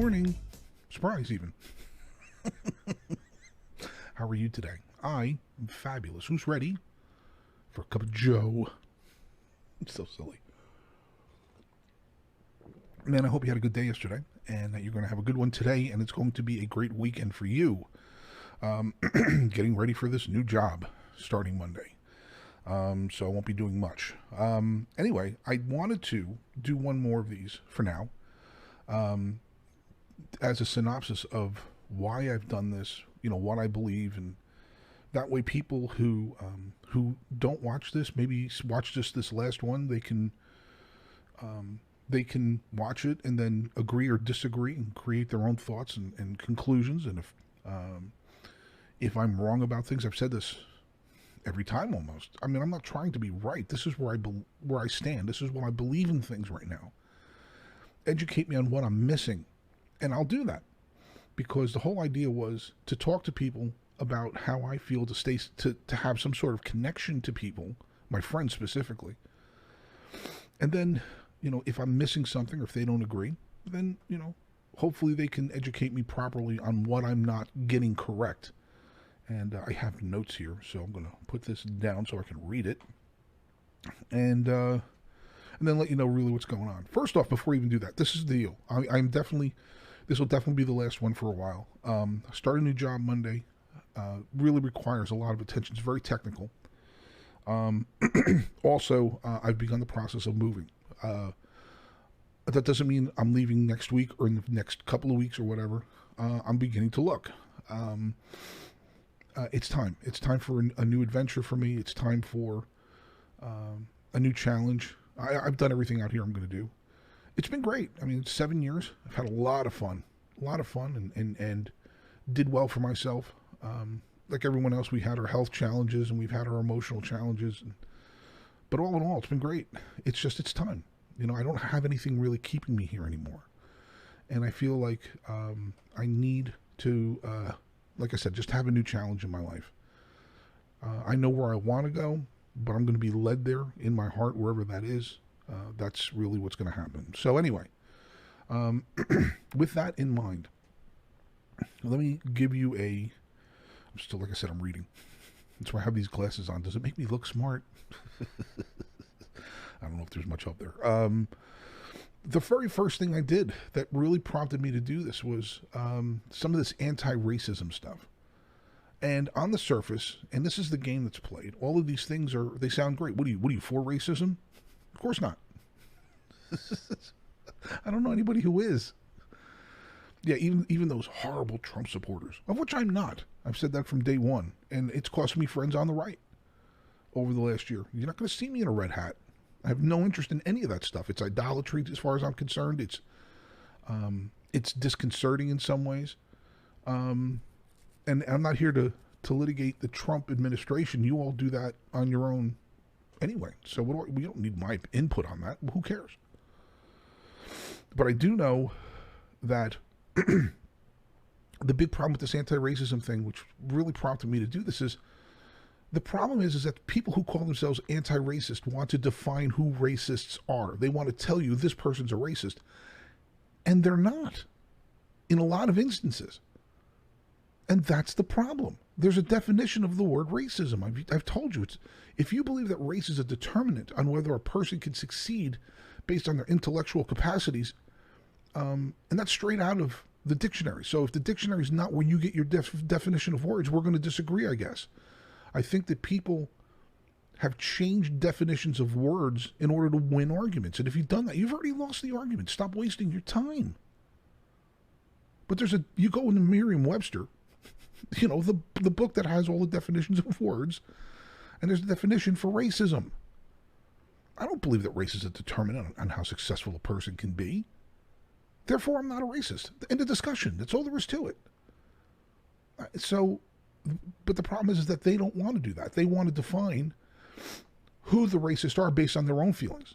morning. Surprise, even. How are you today? I am fabulous. Who's ready for a cup of Joe? I'm so silly. Man, I hope you had a good day yesterday and that you're going to have a good one today, and it's going to be a great weekend for you. Getting ready for this new job starting Monday. So I won't be doing much. Anyway, I wanted to do one more of these for now. As a synopsis of why I've done this, what I believe, and that way people who don't watch this, maybe watch just this last one, they can watch it and then agree or disagree and create their own thoughts and conclusions. And if I'm wrong about things, I've said this every time almost. I mean, I'm not trying to be right. This is where I stand. This is what I believe in things right now. Educate me on what I'm missing, and I'll do that, because the whole idea was to talk to people about how I feel, to have some sort of connection to people, my friends specifically. And then, if I'm missing something or if they don't agree, then, hopefully they can educate me properly on what I'm not getting correct. And I have notes here, so I'm going to put this down so I can read it. And then let you know really what's going on. First off, before I even do that, this is the deal. This will definitely be the last one for a while. Start a new job Monday. Really requires a lot of attention. It's very technical. Also, I've begun the process of moving. That doesn't mean I'm leaving next week or in the next couple of weeks or whatever. I'm beginning to look. It's time. It's time for a new adventure for me. It's time for a new challenge. I've done everything out here I'm going to do. It's been great. I mean, it's 7 years. I've had a lot of fun, and did well for myself. Like everyone else, we had our health challenges and we've had our emotional challenges. But all in all, it's been great. It's time. I don't have anything really keeping me here anymore. And I feel like I need to, like I said, just have a new challenge in my life. I know where I want to go, but I'm going to be led there in my heart, wherever that is. That's really what's going to happen. So anyway, with that in mind, let me give you I'm still, like I said, I'm reading. That's why I have these glasses on. Does it make me look smart? I don't know if there's much up there. The very first thing I did that really prompted me to do this was some of this anti-racism stuff. And on the surface, and this is the game that's played, all of these things they sound great. What are you, for racism? Of course not. I don't know anybody who is. Yeah, even those horrible Trump supporters, of which I'm not. I've said that from day one, and it's cost me friends on the right over the last year. You're not going to see me in a red hat. I have no interest in any of that stuff. It's idolatry as far as I'm concerned. It's disconcerting in some ways. And I'm not here to litigate the Trump administration. You all do that on your own anyway. So we don't need my input on that. Who cares? But I do know that the big problem with this anti-racism thing, which really prompted me to do this, is the problem is that people who call themselves anti-racist want to define who racists are. They want to tell you this person's a racist. And they're not, in a lot of instances. And that's the problem. There's a definition of the word racism. I've told you, if you believe that race is a determinant on whether a person can succeed based on their intellectual capacities, and that's straight out of the dictionary. So if the dictionary is not where you get your definition of words, we're going to disagree, I guess. I think that people have changed definitions of words in order to win arguments. And if you've done that, you've already lost the argument. Stop wasting your time. But you go into Merriam-Webster, the book that has all the definitions of words, and there's a definition for racism. I don't believe that race is a determinant on how successful a person can be. Therefore, I'm not a racist. End of discussion. That's all there is to it. But the problem is that they don't want to do that. They want to define who the racists are based on their own feelings.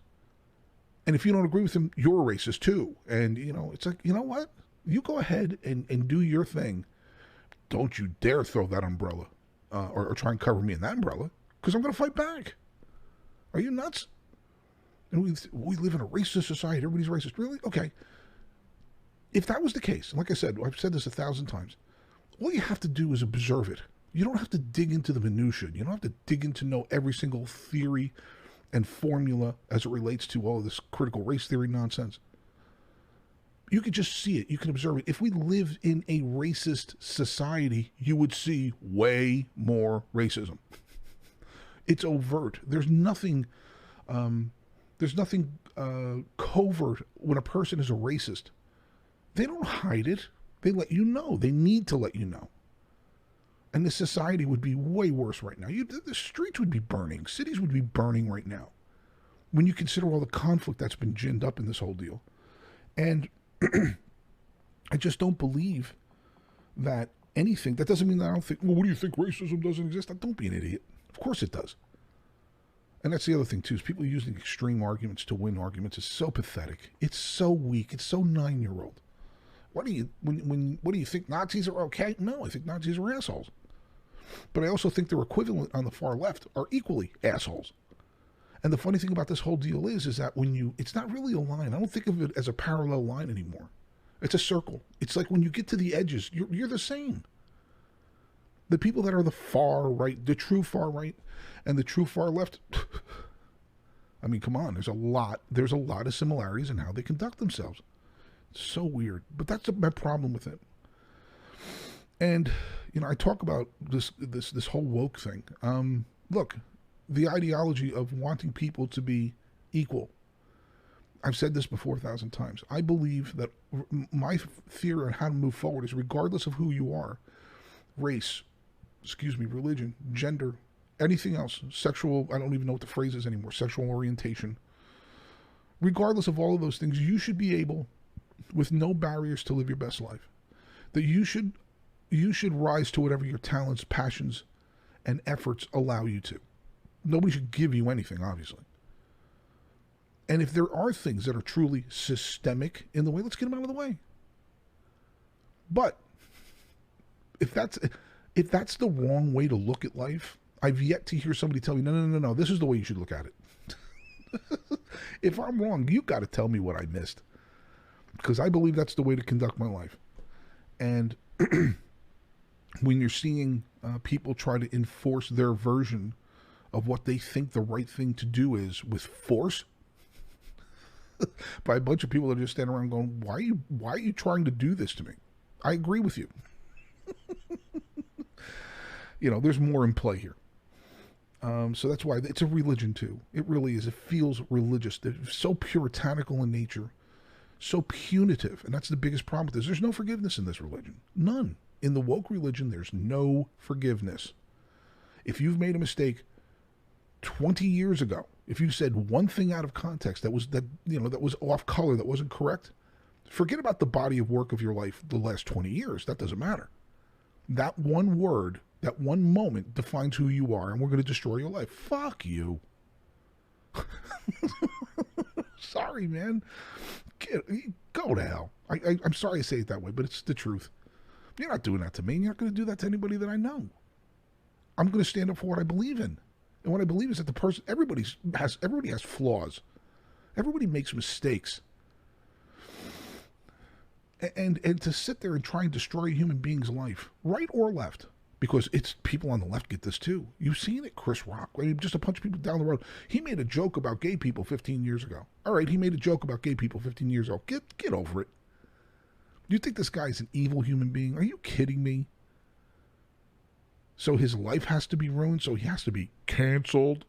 And if you don't agree with them, you're a racist too. And, it's like, you know what? You go ahead and do your thing. Don't you dare throw that umbrella or try and cover me in that umbrella, because I'm going to fight back. Are you nuts? And we live in a racist society. Everybody's racist. Really? Okay. If that was the case, like I said, I've said this 1,000 times, all you have to do is observe it. You don't have to dig into the minutiae. You don't have to dig into know every single theory and formula as it relates to all of this critical race theory nonsense. You could just see it. You can observe it. If we lived in a racist society, you would see way more racism. It's overt. There's nothing covert when a person is a racist. They don't hide it. They let you know. They need to let you know. And the society would be way worse right now. The streets would be burning. Cities would be burning right now. When you consider all the conflict that's been ginned up in this whole deal. And I just don't believe that anything, that doesn't mean that I don't think, well, what do you think, racism doesn't exist? Don't be an idiot. Of course it does. And that's the other thing too, is people using extreme arguments to win arguments is so pathetic. It's so weak. It's so 9-year-old. What do you think, Nazis are okay? No, I think Nazis are assholes. But I also think their equivalent on the far left are equally assholes. And the funny thing about this whole deal is that it's not really a line. I don't think of it as a parallel line anymore. It's a circle. It's like when you get to the edges, you're the same. The people that are the far right, the true far right, and the true far left, I mean, come on, there's a lot of similarities in how they conduct themselves. It's so weird. But that's my problem with it. And, I talk about this whole woke thing. Look, the ideology of wanting people to be equal. I've said this before 1,000 times. I believe that my theory on how to move forward is regardless of who you are, race, religion, gender, anything else, sexual, I don't even know what the phrase is anymore, sexual orientation. Regardless of all of those things, you should be able, with no barriers, to live your best life. That you should rise to whatever your talents, passions, and efforts allow you to. Nobody should give you anything, obviously. And if there are things that are truly systemic in the way, let's get them out of the way. But if that's the wrong way to look at life, I've yet to hear somebody tell me, no, this is the way you should look at it. If I'm wrong, you've got to tell me what I missed. Because I believe that's the way to conduct my life. And when you're seeing people try to enforce their version of what they think the right thing to do is with force, by a bunch of people that are just standing around going, why are you trying to do this to me? I agree with you. There's more in play here. So that's why it's a religion too. It really is. It feels religious. It's so puritanical in nature, so punitive. And that's the biggest problem with this. There's no forgiveness in this religion. None. In the woke religion, there's no forgiveness. If you've made a mistake 20 years ago, if you said one thing out of context that was off color, that wasn't correct, forget about the body of work of your life the last 20 years. That doesn't matter. That one word, that one moment defines who you are, and we're going to destroy your life. Fuck you. Sorry, man. Go to hell. I'm sorry I say it that way, but it's the truth. You're not doing that to me. You're not going to do that to anybody that I know. I'm going to stand up for what I believe in. And what I believe is that everybody has flaws. Everybody makes mistakes. And to sit there and try and destroy a human being's life, right or left, because it's people on the left get this too. You've seen it, Chris Rock. I mean, just a bunch of people down the road. He made a joke about gay people 15 years ago. All right, he made a joke about gay people 15 years ago. Get over it. You think this guy's an evil human being? Are you kidding me? So his life has to be ruined, so he has to be canceled?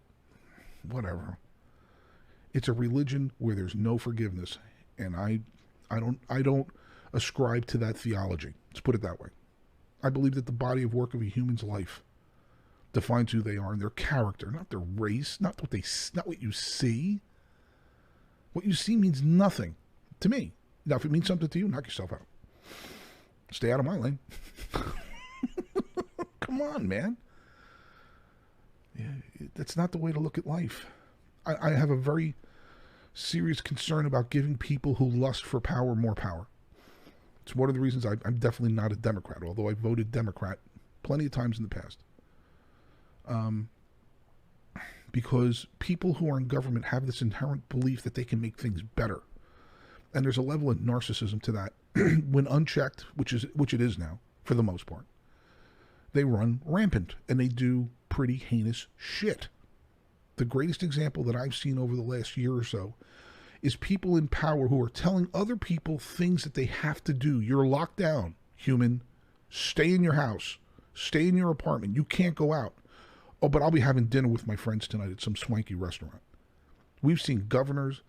Whatever. It's a religion where there's no forgiveness, and I don't ascribe to that theology. Let's put it that way. I believe that the body of work of a human's life defines who they are and their character, not their race, not what you see. What you see means nothing to me. Now, if it means something to you, knock yourself out. Stay out of my lane. Come on, man. Yeah, that's not the way to look at life. I have a very serious concern about giving people who lust for power more power. It's one of the reasons I'm definitely not a Democrat, although I voted Democrat plenty of times in the past. Because people who are in government have this inherent belief that they can make things better. And there's a level of narcissism to that. When unchecked, which it is now, for the most part, they run rampant and they do pretty heinous shit. The greatest example that I've seen over the last year or so is people in power who are telling other people things that they have to do. You're locked down, human. Stay in your house. Stay in your apartment. You can't go out. Oh, but I'll be having dinner with my friends tonight at some swanky restaurant. We've seen governors,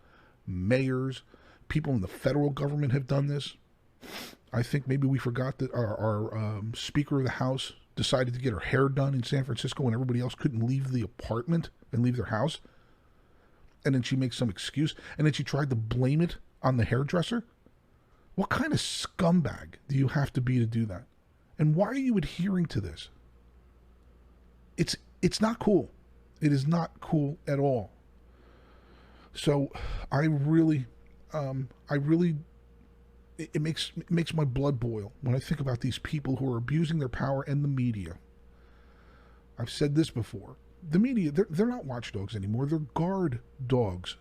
mayors, people in the federal government have done this. I think maybe we forgot that our Speaker of the House decided to get her hair done in San Francisco when everybody else couldn't leave the apartment and leave their house. And then she makes some excuse. And then she tried to blame it on the hairdresser. What kind of scumbag do you have to be to do that? And why are you adhering to this? It's not cool. It is not cool at all. So I really, it makes my blood boil when I think about these people who are abusing their power and the media. I've said this before. The media, they're not watchdogs anymore. They're guard dogs.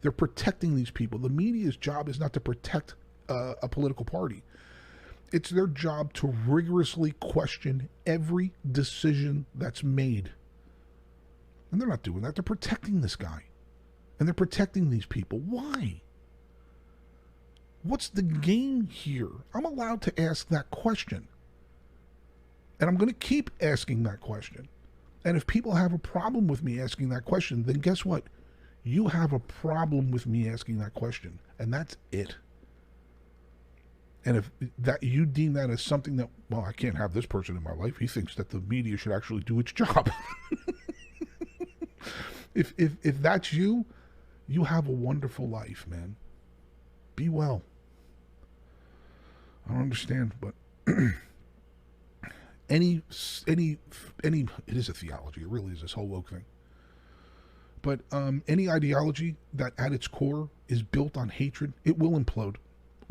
They're protecting these people. The media's job is not to protect a political party. It's their job to rigorously question every decision that's made. And they're not doing that. They're protecting this guy. And they're protecting these people. Why? What's the game here? I'm allowed to ask that question. And I'm going to keep asking that question. And if people have a problem with me asking that question, then guess what? You have a problem with me asking that question. And that's it. And if that you deem that as something that, well, I can't have this person in my life. He thinks that the media should actually do its job. If that's you, you have a wonderful life, man. Be well. I don't understand, but any it is a theology. It really is, this whole woke thing. But any ideology that at its core is built on hatred, it will implode,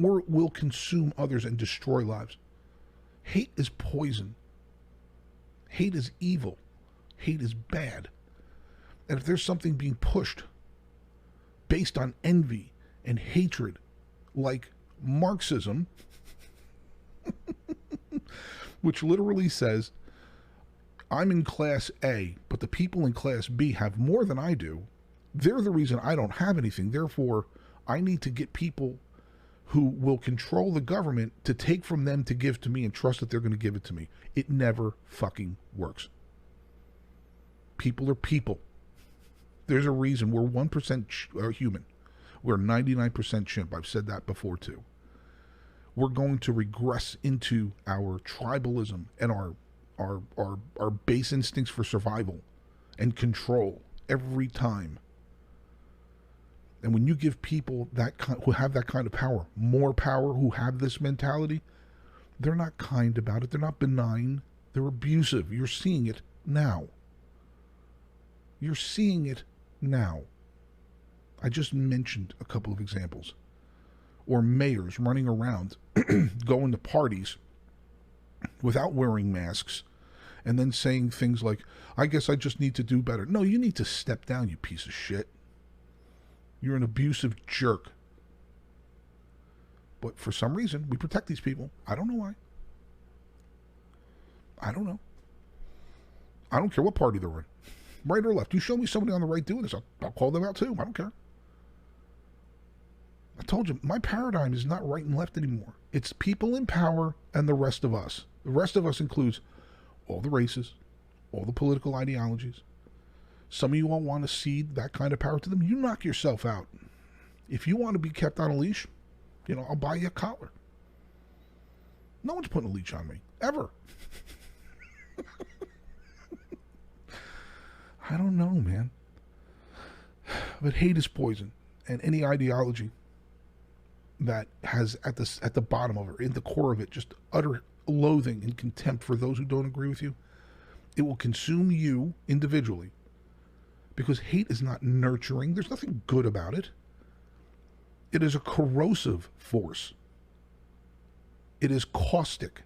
or it will consume others and destroy lives. Hate is poison. Hate is evil. Hate is bad. And if there's something being pushed based on envy and hatred, like Marxism, which literally says, I'm in class A, but the people in class B have more than I do. They're the reason I don't have anything. Therefore, I need to get people who will control the government to take from them to give to me and trust that they're going to give it to me. It never fucking works. People are people. There's a reason we're 1% human. We're 99% chimp. I've said that before too. We're going to regress into our tribalism and our base instincts for survival and control every time. And when you give people who have that kind of power, more power, who have this mentality, they're not kind about it. They're not benign. They're abusive. You're seeing it now. You're seeing it now. I just mentioned a couple of examples. Or mayors running around, going to parties without wearing masks, and then saying things like, I guess I just need to do better. No, you need to step down, you piece of shit. You're an abusive jerk. But for some reason, we protect these people. I don't know why. I don't know. I don't care what party they're in. Right or left. You show me somebody on the right doing this, I'll call them out too. I don't care. I told you, my paradigm is not right and left anymore. It's people in power and the rest of us. The rest of us includes all the races, all the political ideologies. Some of you all want to cede that kind of power to them. You knock yourself out. If you want to be kept on a leash, I'll buy you a collar. No one's putting a leash on me, ever. I don't know, man. But hate is poison, and any ideology that has at the bottom of it, in the core of it, just utter loathing and contempt for those who don't agree with you, it will consume you individually. Because hate is not nurturing. There's nothing good about it. It is a corrosive force. It is caustic.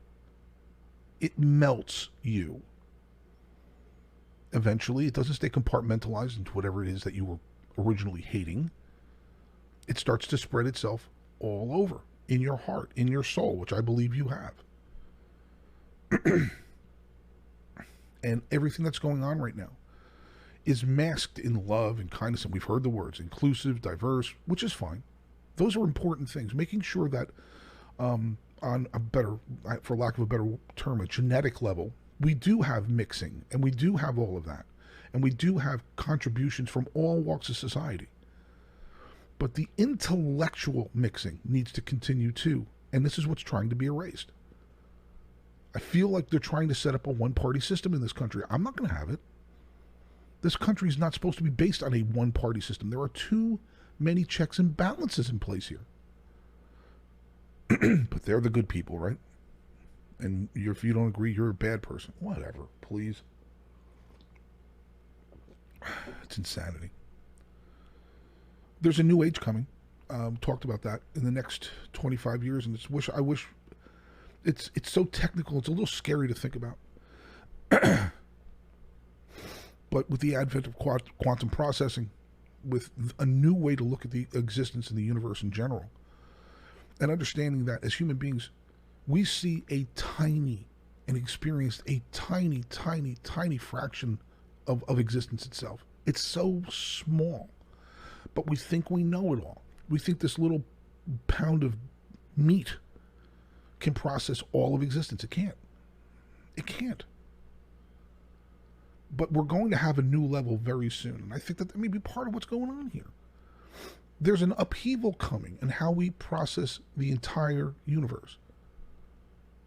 It melts you. Eventually, it doesn't stay compartmentalized into whatever it is that you were originally hating. it starts to spread itself all over in your heart, in your soul, which I believe you have. And everything that's going on right now is masked in love and kindness. And we've heard the words inclusive, diverse, which is fine. Those are important things. Making sure that on a better, for lack of a better term, a genetic level, we do have mixing and we do have all of that. And we do have contributions from all walks of society. But the intellectual mixing needs to continue too. And this is what's trying to be erased. I feel like they're trying to set up a one-party system in this country. I'm not going to have it. This country is not supposed to be based on a one-party system. There are too many checks and balances in place here. But they're the good people, right? And if you don't agree, you're a bad person. Whatever, please. It's insanity. There's a new age coming. Talked about that in the next 25 years, and I wish it's so technical. It's a little scary to think about. But with the advent of quantum processing, with a new way to look at the existence in the universe in general, and understanding that as human beings, we see a tiny and experience a tiny, tiny, tiny fraction of existence itself. It's so small, but we think we know it all. We think this little pound of meat can process all of existence. It can't. It can't. But we're going to have a new level very soon. And I think that may be part of what's going on here. There's an upheaval coming in how we process the entire universe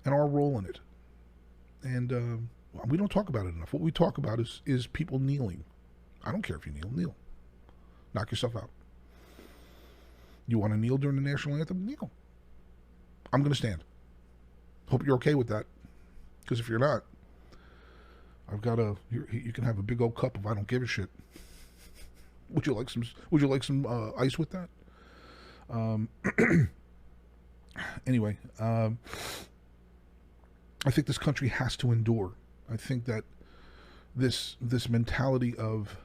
and our role in it. And we don't talk about it enough. What we talk about is people kneeling. I don't care if you kneel. Knock yourself out. You want to kneel during the national anthem? Kneel. I'm going to stand. Hope you're okay with that. Because if you're not, I've got you can have a big old cup of I don't give a shit. Would you like some ice with that? Anyway, I think this country has to endure. I think that this mentality of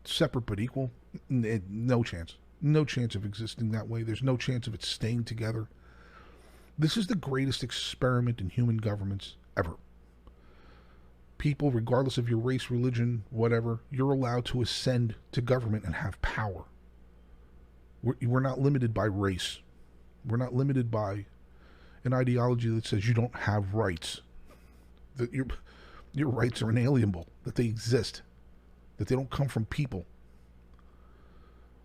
separate but equal, no chance. No chance of existing that way. There's no chance of it staying together. This is the greatest experiment in human governments ever. People, regardless of your race, religion, whatever, you're allowed to ascend to government and have power. We're not limited by race. We're not limited by an ideology that says you don't have rights. That your rights are inalienable, that they exist, that they don't come from people,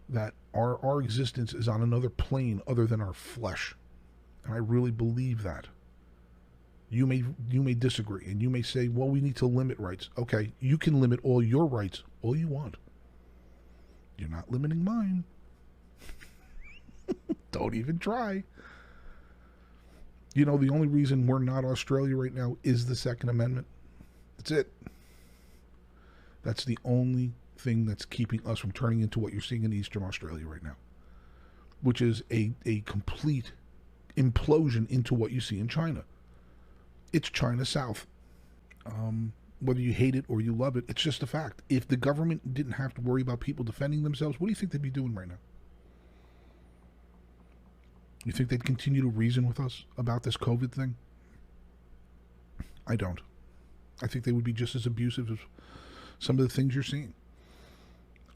that our existence is on another plane other than our flesh. And I really believe that. You may disagree, and you may say, well, we need to limit rights. Okay, you can limit all your rights all you want. You're not limiting mine. Don't even try. You know, the only reason we're not Australia right now is the Second Amendment. That's it. That's the only thing that's keeping us from turning into what you're seeing in Eastern Australia right now, which is a complete implosion into what you see in China. It's China South. Whether you hate it or you love it, it's just a fact. If the government didn't have to worry about people defending themselves, what do you think they'd be doing right now? You think they'd continue to reason with us about this COVID thing? I don't. I think they would be just as abusive as some of the things you're seeing.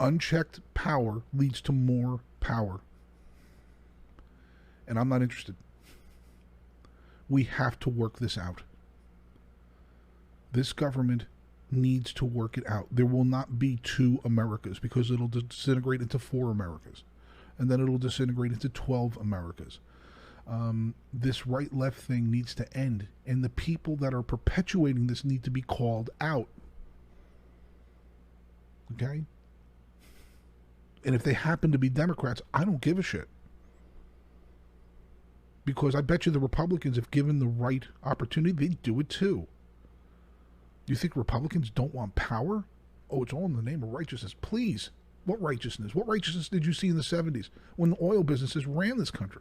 Unchecked power leads to more power. And I'm not interested. We have to work this out. This government needs to work it out. There will not be two Americas because it'll disintegrate into 4 Americas. And then it'll disintegrate into 12 Americas. This right-left thing needs to end. And the people that are perpetuating this need to be called out. Okay? And if they happen to be Democrats, I don't give a shit. Because I bet you the Republicans, if given the right opportunity, they'd do it too. You think Republicans don't want power? Oh, it's all in the name of righteousness. Please. What righteousness? What righteousness did you see in the 70s when the oil businesses ran this country?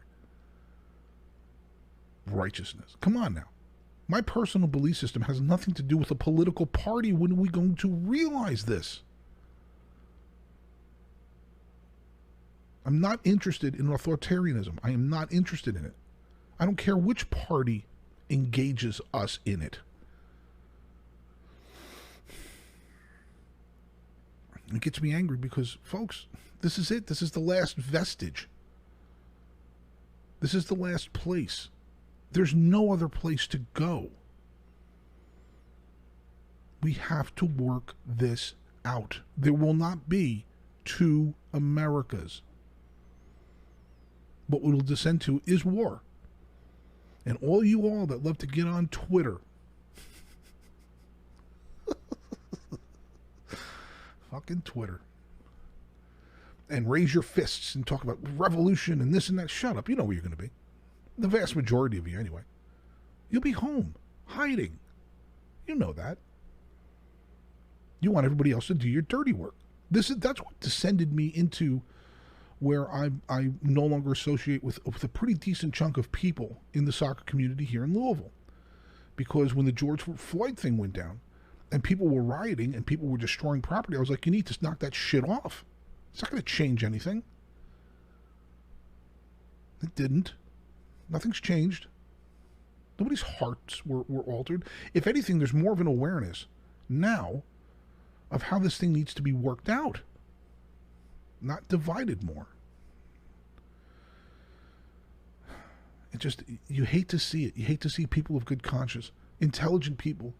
Righteousness. Come on now. My personal belief system has nothing to do with a political party. When are we going to realize this? I'm not interested in authoritarianism. I am not interested in it. I don't care which party engages us in it. It gets me angry because, folks, this is it. This is the last vestige. This is the last place. There's no other place to go. We have to work this out. There will not be two Americas. What we will descend to is war. And all you all that love to get on Twitter, fucking Twitter, and raise your fists and talk about revolution and this and that, shut up. You know where you're going to be. The vast majority of you, anyway. You'll be home, hiding. You know that. You want everybody else to do your dirty work. That's what descended me into where I no longer associate with a pretty decent chunk of people in the soccer community here in Louisville. Because when the George Floyd thing went down and people were rioting and people were destroying property, I was like, you need to knock that shit off. It's not going to change anything. It didn't. Nothing's changed. Nobody's hearts were altered. If anything, there's more of an awareness now of how this thing needs to be worked out, not divided more. It just, you hate to see it. You hate to see people of good conscience, intelligent people,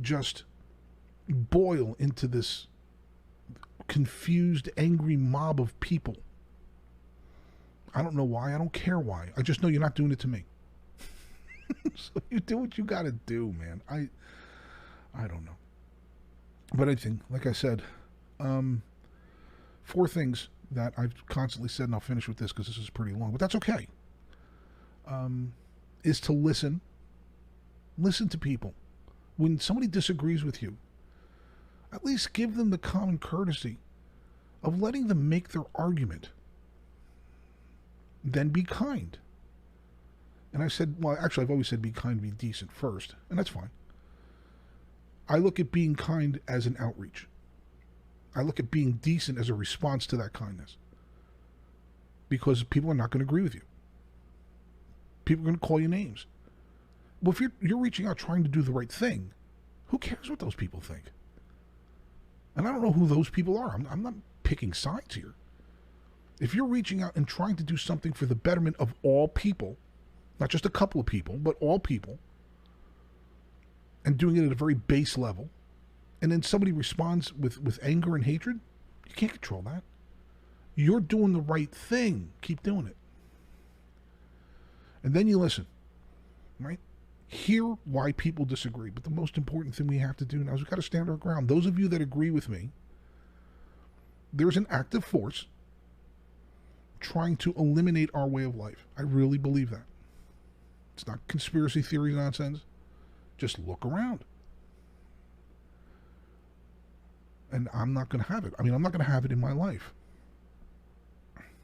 just boil into this confused, angry mob of people. I don't know why. I don't care why. I just know you're not doing it to me. So you do what you got to do, man. I don't know. But I think, like I said, 4 things that I've constantly said, and I'll finish with this because this is pretty long, but that's okay, is to listen. Listen to people. When somebody disagrees with you, at least give them the common courtesy of letting them make their argument. Then be kind. And I said, well, actually, I've always said be kind, be decent first, and that's fine. I look at being kind as an outreach. I look at being decent as a response to that kindness. Because people are not going to agree with you. People are going to call you names. Well, if you're reaching out trying to do the right thing, who cares what those people think? And I don't know who those people are. I'm not picking sides here. If you're reaching out and trying to do something for the betterment of all people, not just a couple of people, but all people, and doing it at a very base level, and then somebody responds with anger and hatred, you can't control that. You're doing the right thing. Keep doing it. And then you listen, right? Hear why people disagree. But the most important thing we have to do now is we've got to stand our ground. Those of you that agree with me, there's an active force trying to eliminate our way of life. I really believe that. It's not conspiracy theory nonsense. Just look around. And I'm not going to have it. I mean, I'm not going to have it in my life.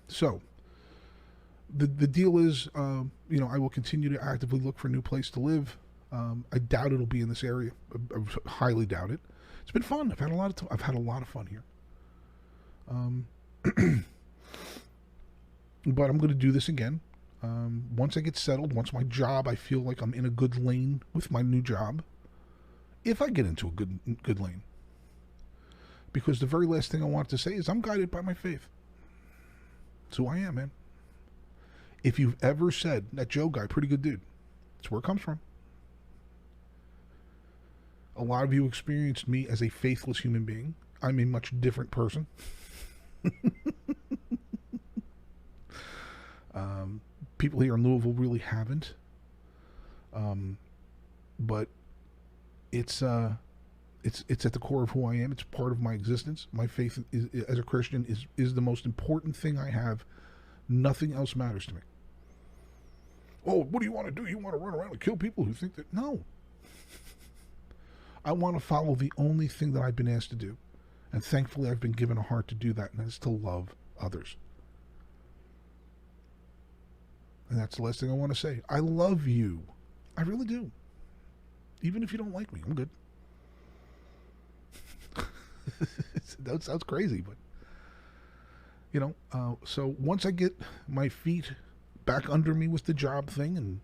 So, the deal is, I will continue to actively look for a new place to live. I doubt it'll be in this area. I highly doubt it. It's been fun. I've had a lot of fun here. But I'm going to do this again. Once I get settled, once my job, I feel like I'm in a good lane with my new job. If I get into a good lane. Because the very last thing I want to say is I'm guided by my faith. That's who I am, man. If you've ever said, that Joe guy, pretty good dude, that's where it comes from. A lot of you experienced me as a faithless human being. I'm a much different person. People here in Louisville really haven't. But it's at the core of who I am. It's part of my existence. My faith as a Christian is the most important thing I have. Nothing else matters to me. Oh, what do you want to do? You want to run around and kill people who think that? No. I want to follow the only thing that I've been asked to do. And thankfully I've been given a heart to do that, and that is to love others. And that's the last thing I want to say. I love you. I really do. Even if you don't like me, I'm good. That sounds crazy, but So once I get my feet back under me with the job thing and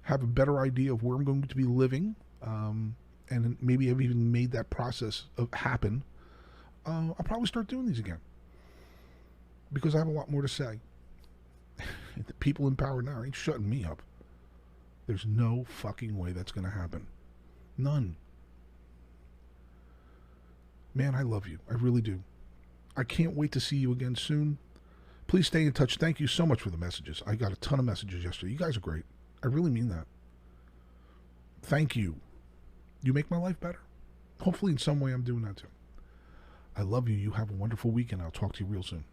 have a better idea of where I'm going to be living, and maybe I've even made that process happen, I'll probably start doing these again because I have a lot more to say. The people in power now ain't shutting me up. There's no fucking way that's going to happen. None. Man, I love you. I really do. I can't wait to see you again soon. Please stay in touch. Thank you so much for the messages. I got a ton of messages yesterday. You guys are great. I really mean that. Thank you. You make my life better. Hopefully in some way I'm doing that too. I love you. You have a wonderful weekend. I'll talk to you real soon.